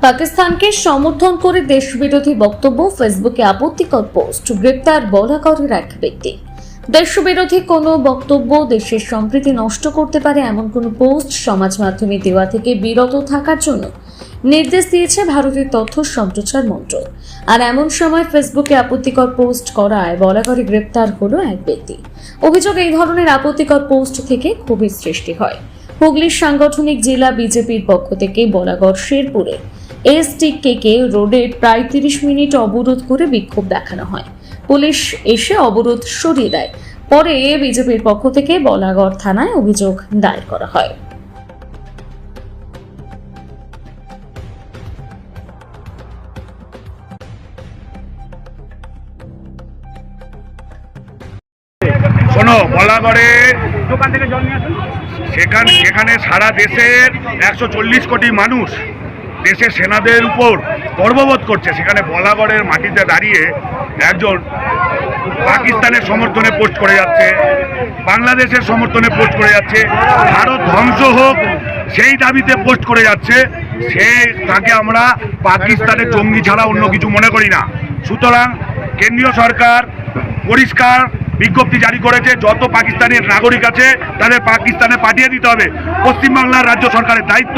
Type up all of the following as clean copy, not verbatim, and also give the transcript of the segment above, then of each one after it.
পাকিস্তানকে সমর্থন করে দেশবিরোধী বক্তব্য, ফেসবুকে আপত্তিকর পোস্ট, গ্রেপ্তার বলাগড়ের এক ব্যক্তি। দেশবিরোধী কোনো বক্তব্য দেশের সম্প্রীতি নষ্ট করতে পারে এমন কোনো পোস্ট সমাজ মাধ্যমে দেওয়া থেকে বিরত থাকার জন্য নির্দেশ দিয়েছে ভারতের তথ্য সম্প্রচার মন্ত্রক। আর এমন সময় ফেসবুকে আপত্তিকর পোস্ট করায় বলাগড়ে গ্রেপ্তার হলো এক ব্যক্তি। অভিযোগ, এই ধরনের আপত্তিকর পোস্ট থেকে ক্ষোভের সৃষ্টি হয়। হুগলির সাংগঠনিক জেলা বিজেপির পক্ষ থেকে বলাগড় শেরপুরে এসটিকে রোডে প্রায় 30 মিনিট অবরোধ করে বিক্ষোভ দেখানো হয়। পুলিশ এসে অবরোধ সরিয়ে দেয়। পরে বিজেপির পক্ষ থেকে বলাগড় থানায় অভিযোগ দায়ের করা হয়। শোনো, বলাগড়ে দোকান থেকে জল নিয়ে আসুন। সেখানে সারা দেশের 140 কোটি মানুষ দেশের সেনাদের উপর গর্ববোধ করছে। সেখানে বলাগড়ের মাটিতে দাঁড়িয়ে একজন পাকিস্তানের সমর্থনে পোস্ট করে যাচ্ছে, বাংলাদেশের সমর্থনে পোস্ট করে যাচ্ছে, ভারত ধ্বংস হোক সেই দাবিতে পোস্ট করে যাচ্ছে। তাকে আমরা পাকিস্তানের জঙ্গি ছাড়া অন্য কিছু মনে করি না। সুতরাং কেন্দ্রীয় সরকার পরিষ্কার বিজ্ঞপ্তি জারি করেছে, যত পাকিস্তানের নাগরিক আছে তাদের পাকিস্তানে পাঠিয়ে দিতে হবে। পশ্চিমবাংলার রাজ্য সরকারের দায়িত্ব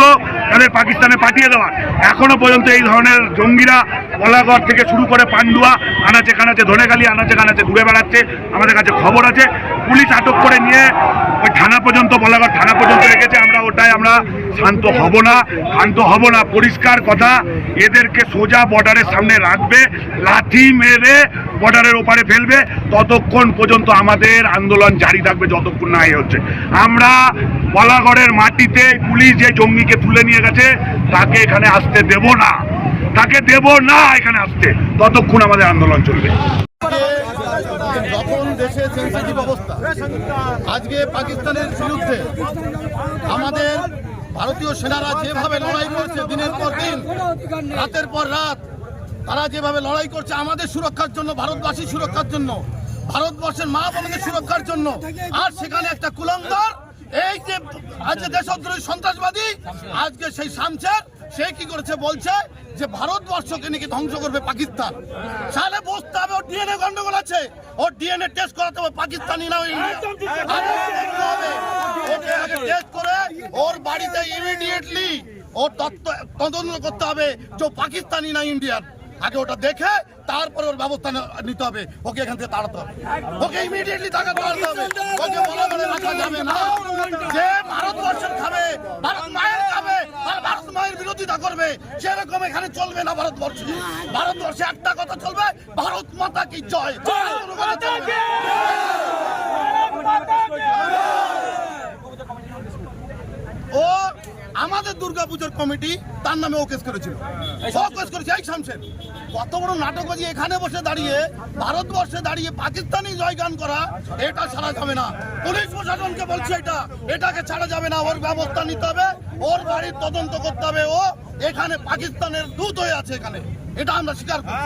তাদের পাকিস্তানে পাঠিয়ে দেওয়ার। এখনো পর্যন্ত এই ধরনের জঙ্গিরা বলাগড় থেকে শুরু করে পান্ডুয়া, আনাচে কানাচে ধনেখালি, আনাচে কানাচে ঘুরে বেড়াচ্ছে। আমাদের কাছে খবর আছে, পুলিশ আটক করে নিয়ে ওই থানা পর্যন্ত, বলাগড় থানা পর্যন্ত রেখেছে। আমরা শান্ত হব না। পরিষ্কার কথা, এদেরকে সোজা বর্ডারের সামনে রাখবে, লাঠি মেরে বর্ডারের ওপারে ফেলবে। ততক্ষণ পর্যন্ত আমাদের আন্দোলন জারি থাকবে, যতক্ষণ না হচ্ছে। আমরা বলাগড়ের মাটিতে পুলিশ যে জঙ্গিকে তুলে নিয়ে গেছে তাকে এখানে আসতে দেব না, এখানে আসতে, ততক্ষণ আমাদের আন্দোলন চলবে। যখন দেশে সেন্সিটিভ অবস্থা, আজকে পাকিস্তানের বিরুদ্ধে আমাদের ভারতীয় সেনারা যেভাবে লড়াই করছে, দিনের পর দিন, রাতের পর রাত, তারা যেভাবে লড়াই করছে আমাদের সুরক্ষার জন্য, ভারতবাসীর সুরক্ষার জন্য, ভারতবর্ষের মা বোনদের সুরক্ষার জন্য। আর সেখানে একটা কুলঙ্গার, এই যে আজকে দেশদ্রোহী সন্ত্রাসবাদী, আজকে সেই শামছের, সে কি করেছে, বলছে যে ভারতবর্ষকে নাকি ধ্বংস করবে পাকিস্তান। সালে বসতে হবে, ওর ডিএনএ গন্ডগোল আছে, ওর ডিএনএ টেস্ট করাতে হবে, পাকিস্তানি না টেস্ট করে ওর বাড়িতে ইমিডিয়েটলি ওর তদন্ত করতে হবে যে পাকিস্তানি না ইন্ডিয়ান। আগে ওটা দেখে তারপরে ওর ব্যবস্থা নিতে হবে, ওকে এখান থেকে তাড়াতে হবে, ওকে ইমিডিয়েটলি তাড়াতে হবে। ওকে বলাগড়ে রাখা যাবে না। যে ভারতবর্ষের খাবে, ভারত মায়ের খাবে আর ভারত মায়ের বিরোধিতা করবে, সেরকম এখানে চলবে না। ভারতবর্ষে একটা কথা চলবে, ভারত মাতা কি জয়। ও আমাদের দুর্গাপুজোর কমিটি তার নামে ও কেস করেছিল, এই শামছের। কত বড় নাটকবাজি! এখানে বসে দাঁড়িয়ে, ভারতবর্ষে দাঁড়িয়ে পাকিস্তানি জয়গান করা, এটা ছাড়া যাবে না। পুলিশ প্রশাসনকে বলছে এটাকে ছাড়া যাবে না, ওর ব্যবস্থা নিতে হবে, ওর বাড়ির তদন্ত করতে হবে। ও এখানে পাকিস্তানের দূত হয়ে আছে এখানে, এটা আমরা স্বীকার করি।